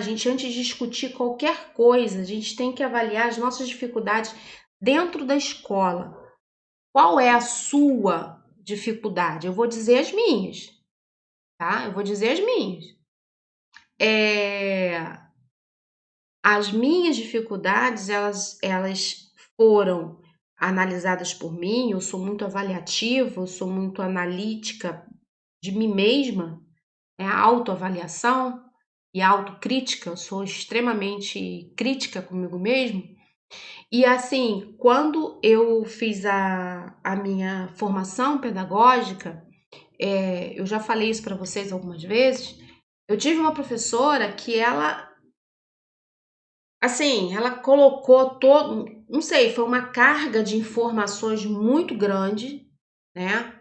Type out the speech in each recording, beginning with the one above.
A gente, antes de discutir qualquer coisa, a gente tem que avaliar as nossas dificuldades dentro da escola. Qual é a sua dificuldade? Eu vou dizer as minhas, tá? Eu vou dizer as minhas. As minhas dificuldades, elas foram analisadas por mim. Eu sou muito avaliativa, eu sou muito analítica de mim mesma, é a autoavaliação e a autocrítica. Eu sou extremamente crítica comigo mesmo. E assim, quando eu fiz a minha formação pedagógica, eu já falei isso para vocês algumas vezes, eu tive uma professora que ela colocou todo, não sei, foi uma carga de informações muito grande, né?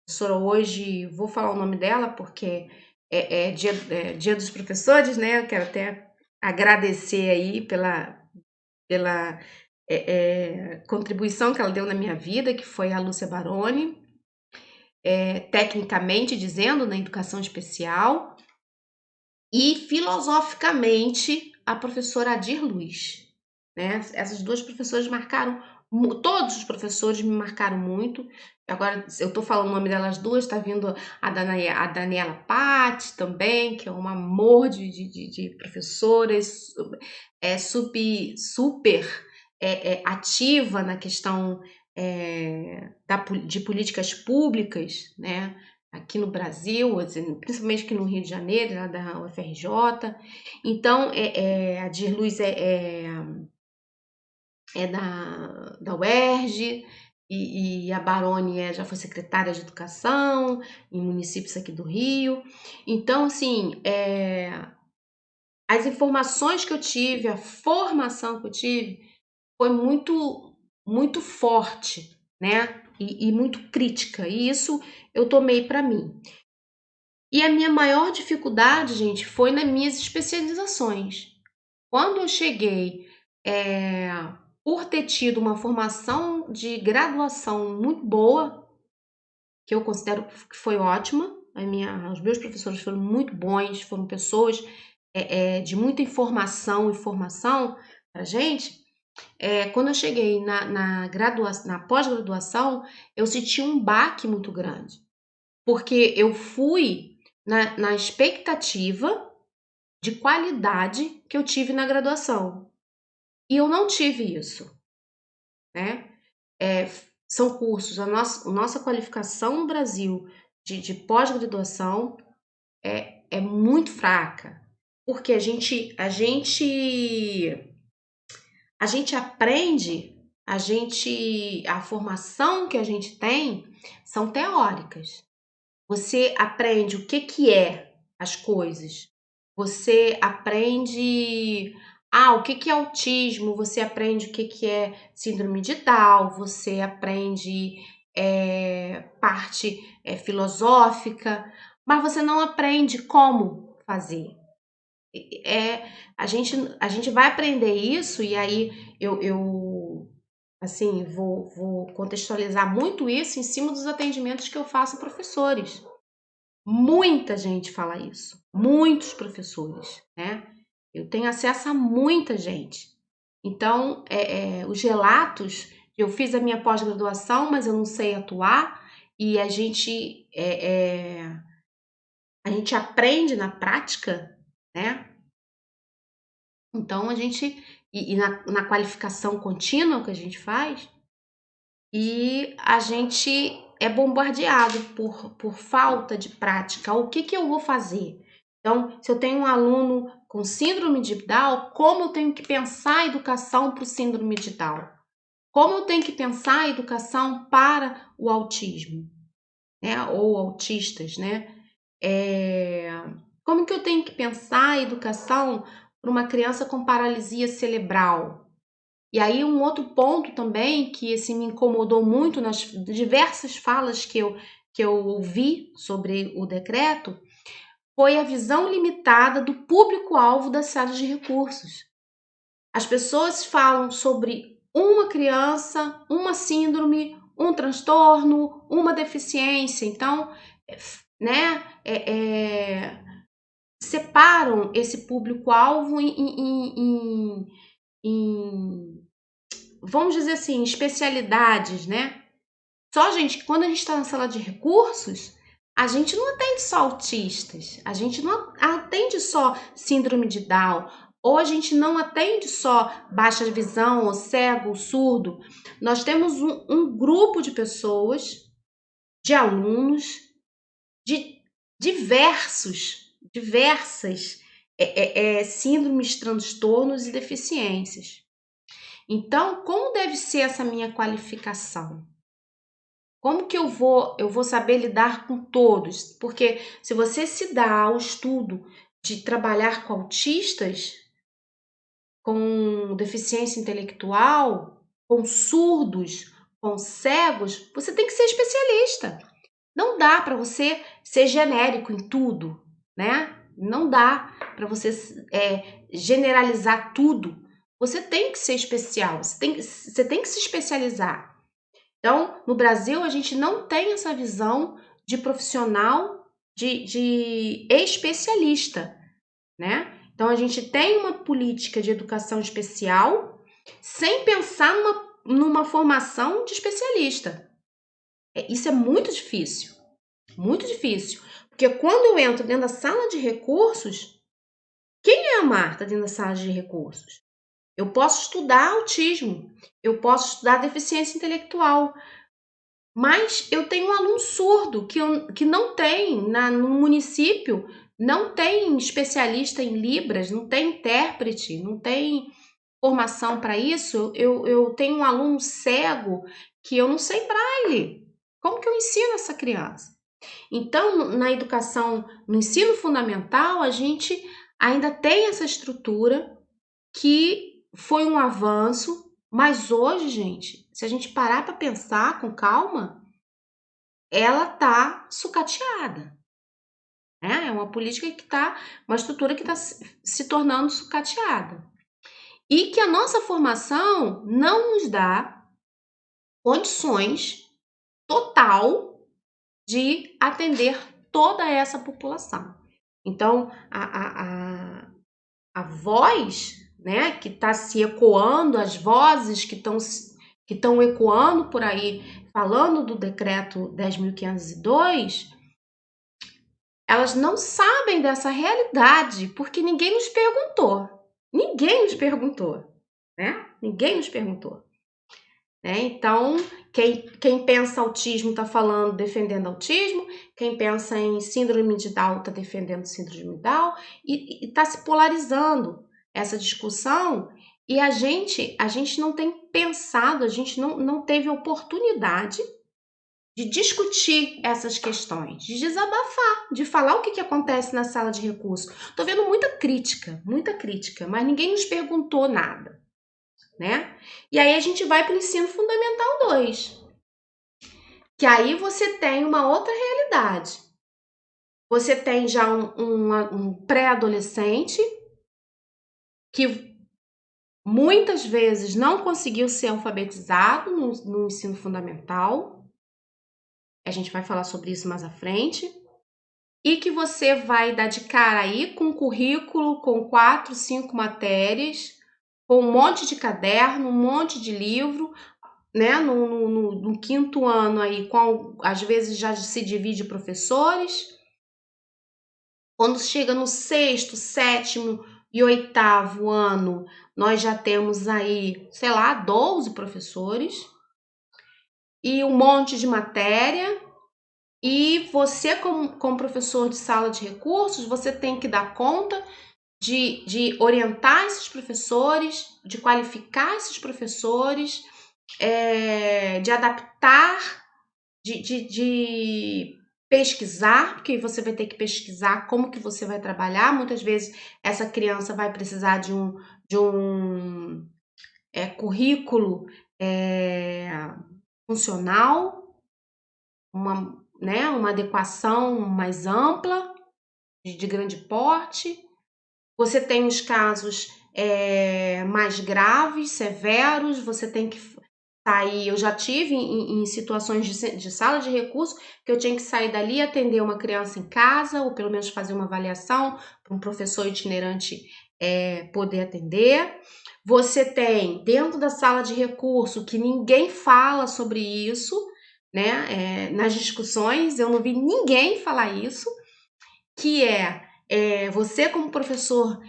Professora hoje, vou falar o nome dela porque é dia dos professores, né? Eu quero até agradecer aí pela contribuição que ela deu na minha vida, que foi a Lúcia Baroni, tecnicamente dizendo, na educação especial, e filosoficamente a professora Adir Luz, né? Essas duas professoras marcaram, todos os professores me marcaram muito. Agora eu tô falando o nome delas duas, tá vindo a Daniela Patti também, que é um amor de professoras, super ativa na questão de políticas públicas, né? Aqui no Brasil, assim, principalmente aqui no Rio de Janeiro, lá da UFRJ. Então, a Dirluz é da UERJ, e a Baroni já foi secretária de Educação em municípios aqui do Rio. Então, assim, as informações que eu tive, a formação que eu tive, foi muito, muito forte, né? E muito crítica. E isso eu tomei para mim. E a minha maior dificuldade, gente, foi nas minhas especializações. Quando eu cheguei, por ter tido uma formação de graduação muito boa, que eu considero que foi ótima, os meus professores foram muito bons, foram pessoas de muita informação e formação para gente. Quando eu cheguei na pós-graduação, eu senti um baque muito grande, porque eu fui na expectativa de qualidade que eu tive na graduação. E eu não tive isso, né? São cursos, a nossa qualificação no Brasil de pós-graduação é muito fraca, porque a gente aprende, a formação que a gente tem são teóricas. Você aprende o que é as coisas. Você aprende o que é autismo, você aprende o que é síndrome de Down, você aprende parte filosófica, mas você não aprende como fazer. A gente vai aprender isso, e aí eu assim, vou contextualizar muito isso em cima dos atendimentos que eu faço a professores. Muita gente fala isso, muitos professores, né? Eu tenho acesso a muita gente. Então, os relatos, eu fiz a minha pós-graduação, mas eu não sei atuar, e a gente aprende na prática, né? Então, na qualificação contínua que a gente faz, e a gente é bombardeado por falta de prática. O que eu vou fazer? Então, se eu tenho um aluno com síndrome de Down, como eu tenho que pensar a educação para o síndrome de Down? Como eu tenho que pensar a educação para o autismo, né? Ou autistas, né? Como que eu tenho que pensar a educação para uma criança com paralisia cerebral? E aí um outro ponto também que assim, me incomodou muito nas diversas falas que eu ouvi sobre o decreto foi a visão limitada do público-alvo das salas de recursos. As pessoas falam sobre uma criança, uma síndrome, um transtorno, uma deficiência. Então, né, separam esse público-alvo em, vamos dizer assim, especialidades, né? Só, gente, quando a gente está na sala de recursos, a gente não atende só autistas, a gente não atende só síndrome de Down, ou a gente não atende só baixa visão, ou cego, ou surdo. Nós temos um grupo de pessoas, de alunos, de diversas síndromes, transtornos e deficiências. Então, como deve ser essa minha qualificação? Como que eu vou saber lidar com todos? Porque se você se dá ao estudo de trabalhar com autistas, com deficiência intelectual, com surdos, com cegos, você tem que ser especialista. Não dá para você ser genérico em tudo, né? Não dá para você generalizar tudo. Você tem que ser especial, você tem que se especializar. Então, no Brasil, a gente não tem essa visão de profissional, de especialista, né? Então, a gente tem uma política de educação especial sem pensar numa formação de especialista. Isso é muito difícil, muito difícil. Porque quando eu entro dentro da sala de recursos, quem é a Marta dentro da sala de recursos? Eu posso estudar autismo, eu posso estudar deficiência intelectual, mas eu tenho um aluno surdo que não tem, no município, não tem especialista em Libras, não tem intérprete, não tem formação para isso. Eu tenho um aluno cego que eu não sei braille. Como que eu ensino essa criança? Então, na educação, no ensino fundamental, a gente ainda tem essa estrutura que foi um avanço, mas hoje, gente, se a gente parar para pensar com calma, ela tá sucateada, né? É uma política que tá, uma estrutura que está se tornando sucateada. E que a nossa formação não nos dá condições total de atender toda essa população. Então, a voz, né, que está se ecoando, as vozes que estão ecoando por aí, falando do decreto 10.502, elas não sabem dessa realidade, porque ninguém nos perguntou. Ninguém nos perguntou, né? Ninguém nos perguntou. Né? Então, quem pensa autismo está falando, defendendo autismo, quem pensa em síndrome de Down está defendendo síndrome de Down, e está se polarizando essa discussão, e a gente não tem pensado, a gente não teve oportunidade de discutir essas questões, de desabafar, de falar o que acontece na sala de recurso. Tô vendo muita crítica, mas ninguém nos perguntou nada, né? E aí a gente vai para o ensino fundamental 2, que aí você tem uma outra realidade. Você tem já um pré-adolescente que muitas vezes não conseguiu ser alfabetizado no ensino fundamental. A gente vai falar sobre isso mais à frente. E que você vai dar de cara aí com um currículo com 4, 5 matérias, com um monte de caderno, um monte de livro, né? No quinto ano aí, às vezes já se divide professores. Quando chega no sexto, sétimo e oitavo ano, nós já temos aí, sei lá, 12 professores e um monte de matéria. E você, como professor de sala de recursos, você tem que dar conta de orientar esses professores, de qualificar esses professores, de adaptar, de pesquisar, porque você vai ter que pesquisar como que você vai trabalhar. Muitas vezes essa criança vai precisar de um currículo funcional, uma adequação mais ampla, de grande porte. Você tem os casos mais graves, severos, você tem que sair, eu já tive em situações de sala de recurso que eu tinha que sair dali e atender uma criança em casa, ou pelo menos fazer uma avaliação para um professor itinerante poder atender. Você tem dentro da sala de recurso que ninguém fala sobre isso, né? Nas discussões, eu não vi ninguém falar isso, que você como professor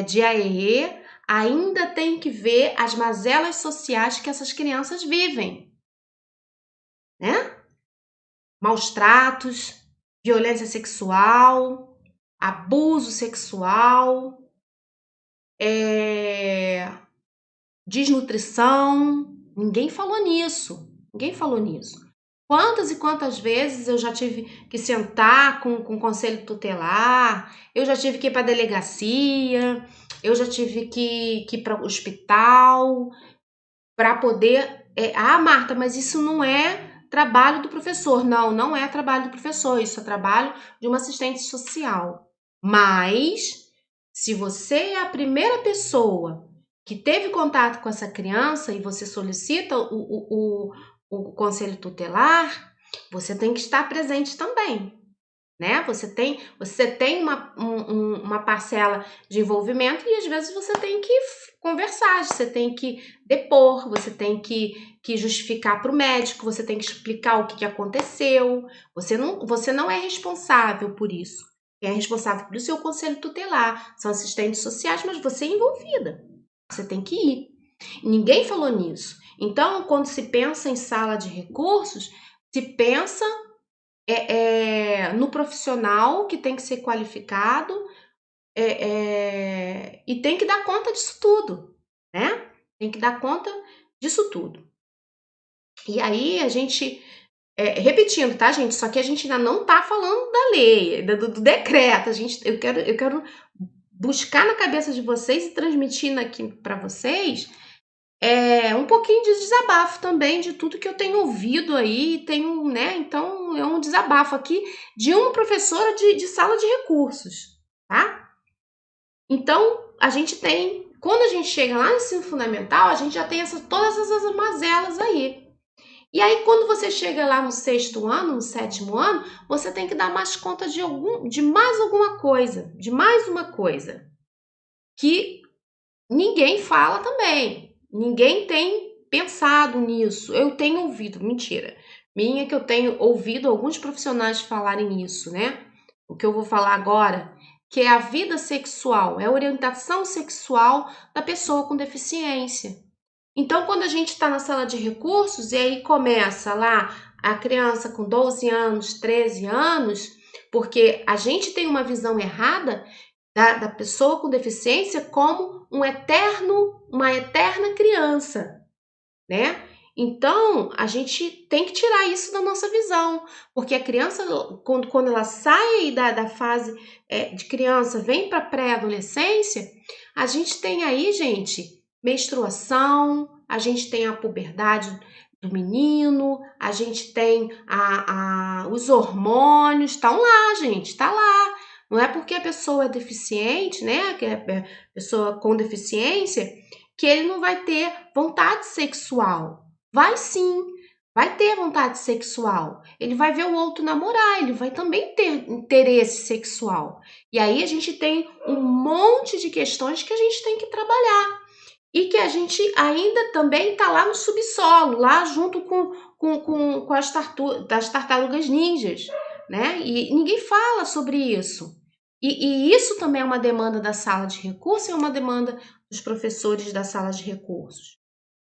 de AEE ainda tem que ver as mazelas sociais que essas crianças vivem, né? Maus tratos, violência sexual, abuso sexual, desnutrição. Ninguém falou nisso. Ninguém falou nisso. Quantas e quantas vezes eu já tive que sentar com o conselho tutelar, eu já tive que ir para a delegacia, eu já tive que ir para o hospital para poder. Marta, mas isso não é trabalho do professor. Não, não é trabalho do professor, isso é trabalho de uma assistente social. Mas, se você é a primeira pessoa que teve contato com essa criança e você solicita o conselho tutelar, você tem que estar presente também, né? Você tem uma parcela de envolvimento e às vezes você tem que conversar, você tem que depor, você tem que justificar para o médico, você tem que explicar o que aconteceu. Você não é responsável por isso. Quem é responsável por isso é o conselho tutelar, são assistentes sociais, mas você é envolvida. Você tem que ir. Ninguém falou nisso. Então, quando se pensa em sala de recursos, se pensa no profissional que tem que ser qualificado e tem que dar conta disso tudo, né? Tem que dar conta disso tudo. E aí a gente, repetindo, tá, gente? Só que a gente ainda não tá falando da lei, do decreto. Eu quero buscar na cabeça de vocês e transmitir aqui para vocês um pouquinho de desabafo também de tudo que eu tenho ouvido aí, né? Então é um desabafo aqui de uma professora de sala de recursos, tá? Então a gente tem, quando a gente chega lá no ensino fundamental, a gente já tem todas essas mazelas aí. E aí quando você chega lá no 6º ano, no 7º ano, você tem que dar mais conta de mais alguma coisa, de mais uma coisa que ninguém fala também. Ninguém tem pensado nisso. Eu tenho ouvido, mentira. Minha que eu tenho ouvido alguns profissionais falarem isso, né? O que eu vou falar agora, que é a vida sexual, é a orientação sexual da pessoa com deficiência. Então, quando a gente está na sala de recursos e aí começa lá a criança com 12 anos, 13 anos, porque a gente tem uma visão errada da pessoa com deficiência como uma eterna criança, né? Então, a gente tem que tirar isso da nossa visão, porque a criança, quando ela sai da fase de criança, vem para a pré-adolescência, a gente tem aí, gente, menstruação, a gente tem a puberdade do menino, a gente tem os hormônios, estão lá, gente, tá lá. Não é porque a pessoa é deficiente, né, que é pessoa com deficiência, que ele não vai ter vontade sexual. Vai sim, vai ter vontade sexual. Ele vai ver o outro namorar, ele vai também ter interesse sexual. E aí a gente tem um monte de questões que a gente tem que trabalhar. E que a gente ainda também está lá no subsolo, lá junto com das tartarugas ninjas, né? E ninguém fala sobre isso. E isso também é uma demanda da sala de recursos e é uma demanda dos professores da sala de recursos.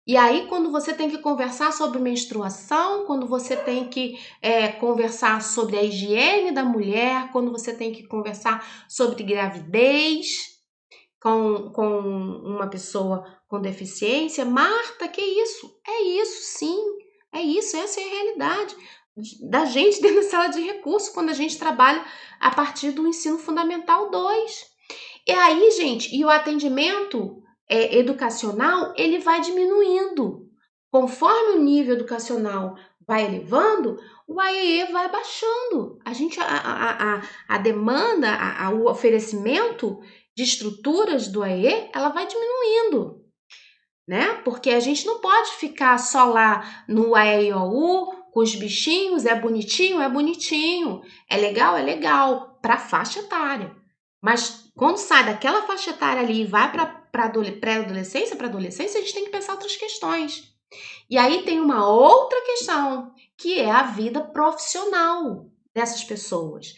E aí, quando você tem que conversar sobre menstruação, quando você tem que conversar sobre a higiene da mulher, quando você tem que conversar sobre gravidez com uma pessoa com deficiência, Marta, que isso? É isso, sim. É isso, essa é a realidade da gente dentro da sala de recursos, quando a gente trabalha a partir do ensino fundamental 2. E aí, gente, e o atendimento educacional, ele vai diminuindo. Conforme o nível educacional vai elevando, o AEE vai baixando. A demanda, o oferecimento de estruturas do AEE, ela vai diminuindo. né? Porque a gente não pode ficar só lá no AEIOU com os bichinhos, é bonitinho, é legal para faixa etária. Mas quando sai daquela faixa etária ali e vai para pré-adolescência, para adolescência, a gente tem que pensar outras questões. E aí tem uma outra questão, que é a vida profissional dessas pessoas.